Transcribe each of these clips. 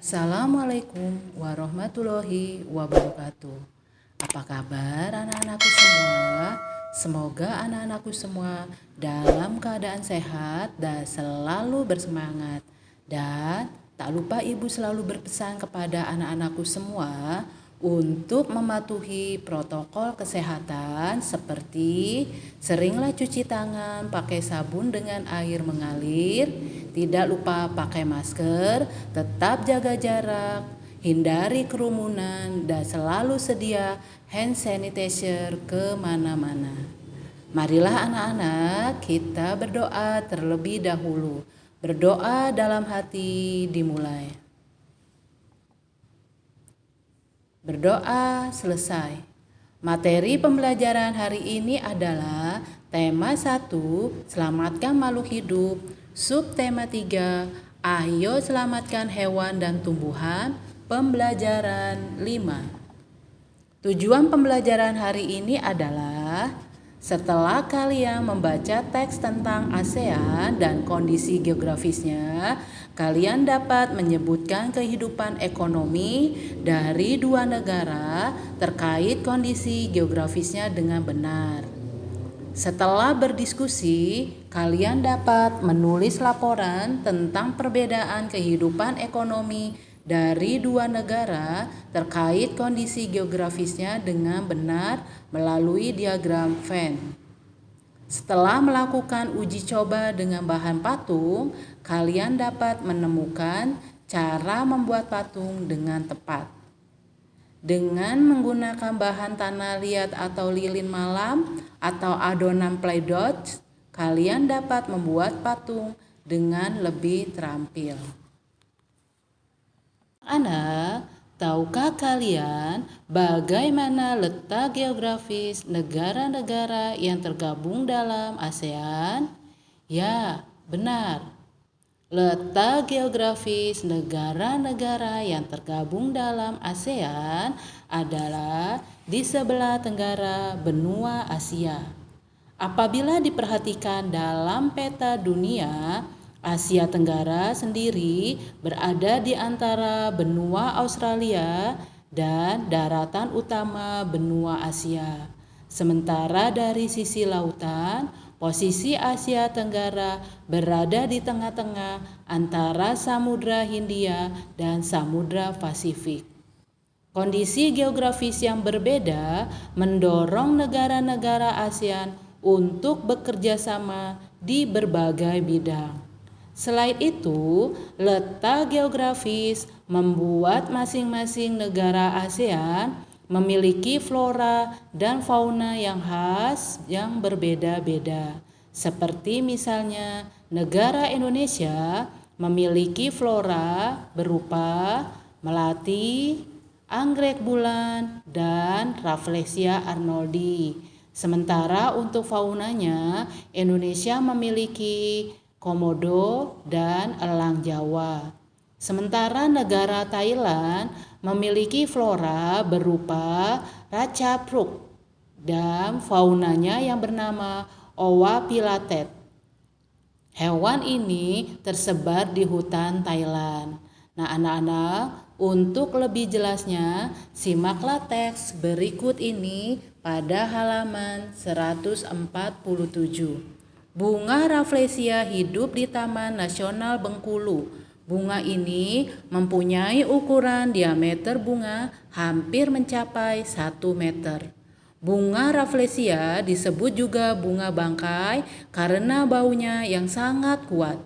Assalamualaikum warahmatullahi wabarakatuh. Apa kabar anak-anakku semua? Semoga anak-anakku semua dalam keadaan sehat dan selalu bersemangat. Dan tak lupa ibu selalu berpesan kepada anak-anakku semua untuk mematuhi protokol kesehatan seperti seringlah cuci tangan pakai sabun dengan air mengalir, tidak lupa pakai masker, tetap jaga jarak, hindari kerumunan, dan selalu sedia hand sanitizer kemana-mana. Marilah anak-anak kita berdoa terlebih dahulu. Berdoa dalam hati dimulai. Berdoa selesai. Materi pembelajaran hari ini adalah tema 1, selamatkan makhluk hidup. Subtema 3, ayo selamatkan hewan dan tumbuhan. Pembelajaran 5. Tujuan pembelajaran hari ini adalah setelah kalian membaca teks tentang ASEAN dan kondisi geografisnya, kalian dapat menyebutkan kehidupan ekonomi dari dua negara terkait kondisi geografisnya dengan benar. Setelah berdiskusi, kalian dapat menulis laporan tentang perbedaan kehidupan ekonomi dari dua negara terkait kondisi geografisnya dengan benar melalui diagram Venn. Setelah melakukan uji coba dengan bahan patung, kalian dapat menemukan cara membuat patung dengan tepat. Dengan menggunakan bahan tanah liat atau lilin malam atau adonan Play-Doh, kalian dapat membuat patung dengan lebih terampil. Anak, tahukah kalian bagaimana letak geografis negara-negara yang tergabung dalam ASEAN? Ya, benar. Letak geografis negara-negara yang tergabung dalam ASEAN adalah di sebelah tenggara benua Asia. Apabila diperhatikan dalam peta dunia, Asia Tenggara sendiri berada di antara benua Australia dan daratan utama benua Asia. Sementara dari sisi lautan, posisi Asia Tenggara berada di tengah-tengah antara Samudra Hindia dan Samudra Pasifik. Kondisi geografis yang berbeda mendorong negara-negara ASEAN untuk bekerja sama di berbagai bidang. Selain itu, letak geografis membuat masing-masing negara ASEAN memiliki flora dan fauna yang khas yang berbeda-beda. Seperti misalnya negara Indonesia memiliki flora berupa melati, anggrek bulan, dan Rafflesia arnoldi. Sementara untuk faunanya, Indonesia memiliki komodo dan elang Jawa. Sementara negara Thailand memiliki flora berupa raca pruk dan faunanya yang bernama owa pilatet. Hewan ini tersebar di hutan Thailand. Nah, anak-anak, untuk lebih jelasnya, simaklah teks berikut ini pada halaman 147. Bunga Rafflesia hidup di Taman Nasional Bengkulu. Bunga ini mempunyai ukuran diameter bunga hampir mencapai 1 meter. Bunga Rafflesia disebut juga bunga bangkai karena baunya yang sangat kuat.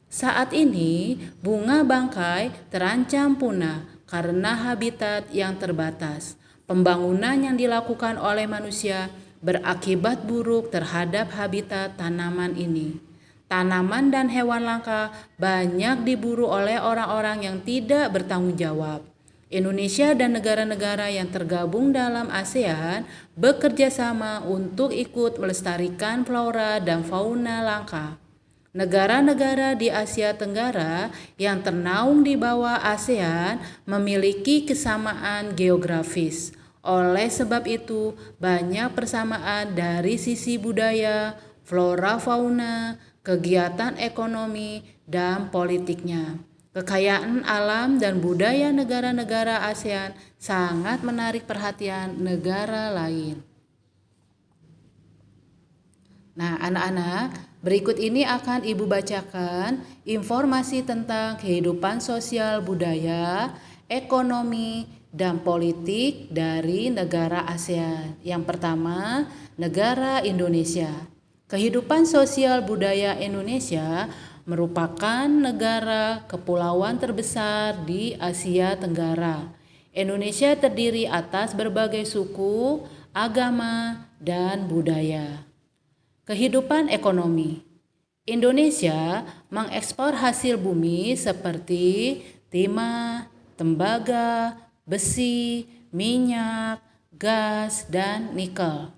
Saat ini, bunga bangkai terancam punah karena habitat yang terbatas. Pembangunan yang dilakukan oleh manusia berakibat buruk terhadap habitat tanaman ini. Tanaman dan hewan langka banyak diburu oleh orang-orang yang tidak bertanggung jawab. Indonesia dan negara-negara yang tergabung dalam ASEAN bekerja sama untuk ikut melestarikan flora dan fauna langka. Negara-negara di Asia Tenggara yang ternaung di bawah ASEAN memiliki kesamaan geografis. Oleh sebab itu, banyak persamaan dari sisi budaya, flora fauna, kegiatan ekonomi, dan politiknya. Kekayaan alam dan budaya negara-negara ASEAN sangat menarik perhatian negara lain. Nah, anak-anak, berikut ini akan Ibu bacakan informasi tentang kehidupan sosial budaya, ekonomi, dan politik dari negara ASEAN. Yang pertama, negara Indonesia. Kehidupan sosial budaya Indonesia merupakan negara kepulauan terbesar di Asia Tenggara. Indonesia terdiri atas berbagai suku, agama, dan budaya. Kehidupan ekonomi. Indonesia mengekspor hasil bumi seperti timah, tembaga, besi, minyak, gas, dan nikel.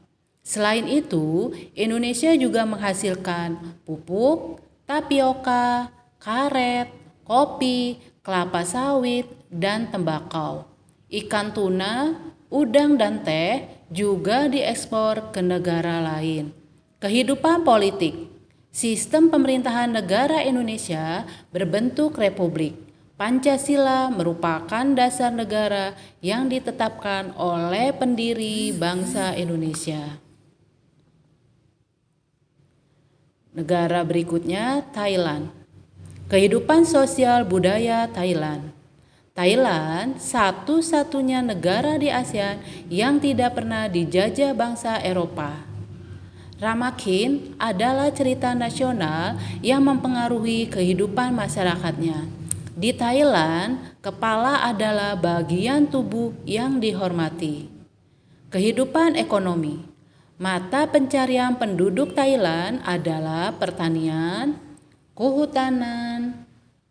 Selain itu, Indonesia juga menghasilkan pupuk, tapioka, karet, kopi, kelapa sawit, dan tembakau. Ikan tuna, udang, dan teh juga diekspor ke negara lain. Kehidupan politik. Sistem pemerintahan negara Indonesia berbentuk republik. Pancasila merupakan dasar negara yang ditetapkan oleh pendiri bangsa Indonesia. Negara berikutnya Thailand. Kehidupan sosial budaya Thailand. Thailand satu-satunya negara di ASEAN yang tidak pernah dijajah bangsa Eropa. Ramakin adalah cerita nasional yang mempengaruhi kehidupan masyarakatnya. Di Thailand, kepala adalah bagian tubuh yang dihormati. Kehidupan ekonomi. Mata pencarian penduduk Thailand adalah pertanian, kehutanan,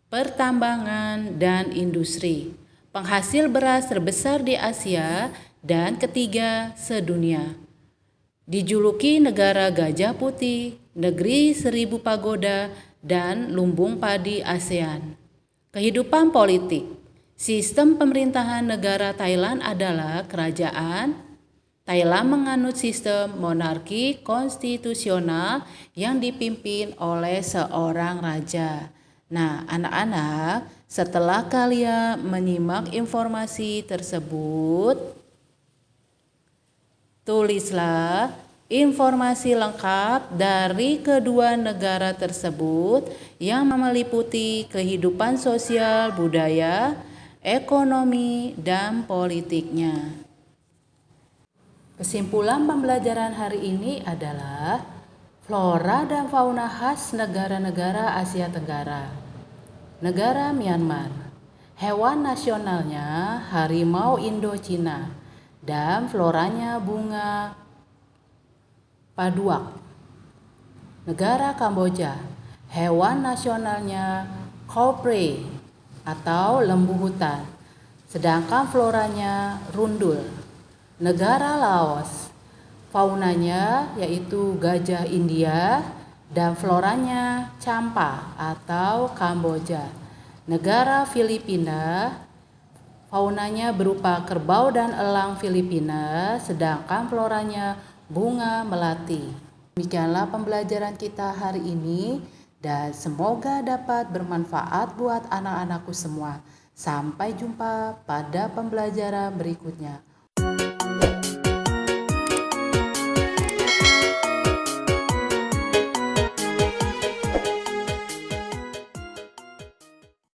pertambangan, dan industri. Penghasil beras terbesar di Asia dan ketiga sedunia. Dijuluki negara gajah putih, negeri 1000 pagoda, dan lumbung padi ASEAN. Kehidupan politik. Sistem pemerintahan negara Thailand adalah kerajaan. Thailand menganut sistem monarki konstitusional yang dipimpin oleh seorang raja. Nah, anak-anak, setelah kalian menyimak informasi tersebut, tulislah informasi lengkap dari kedua negara tersebut yang meliputi kehidupan sosial, budaya, ekonomi, dan politiknya. Kesimpulan pembelajaran hari ini adalah flora dan fauna khas negara-negara Asia Tenggara. Negara Myanmar, hewan nasionalnya harimau Indochina dan floranya bunga paduak. Negara Kamboja, hewan nasionalnya kopre atau lembu hutan, sedangkan floranya rundul. Negara Laos, faunanya yaitu gajah India dan floranya campa atau Kamboja. Negara Filipina, faunanya berupa kerbau dan elang Filipina, sedangkan floranya bunga melati. Demikianlah pembelajaran kita hari ini dan semoga dapat bermanfaat buat anak-anakku semua. Sampai jumpa pada pembelajaran berikutnya.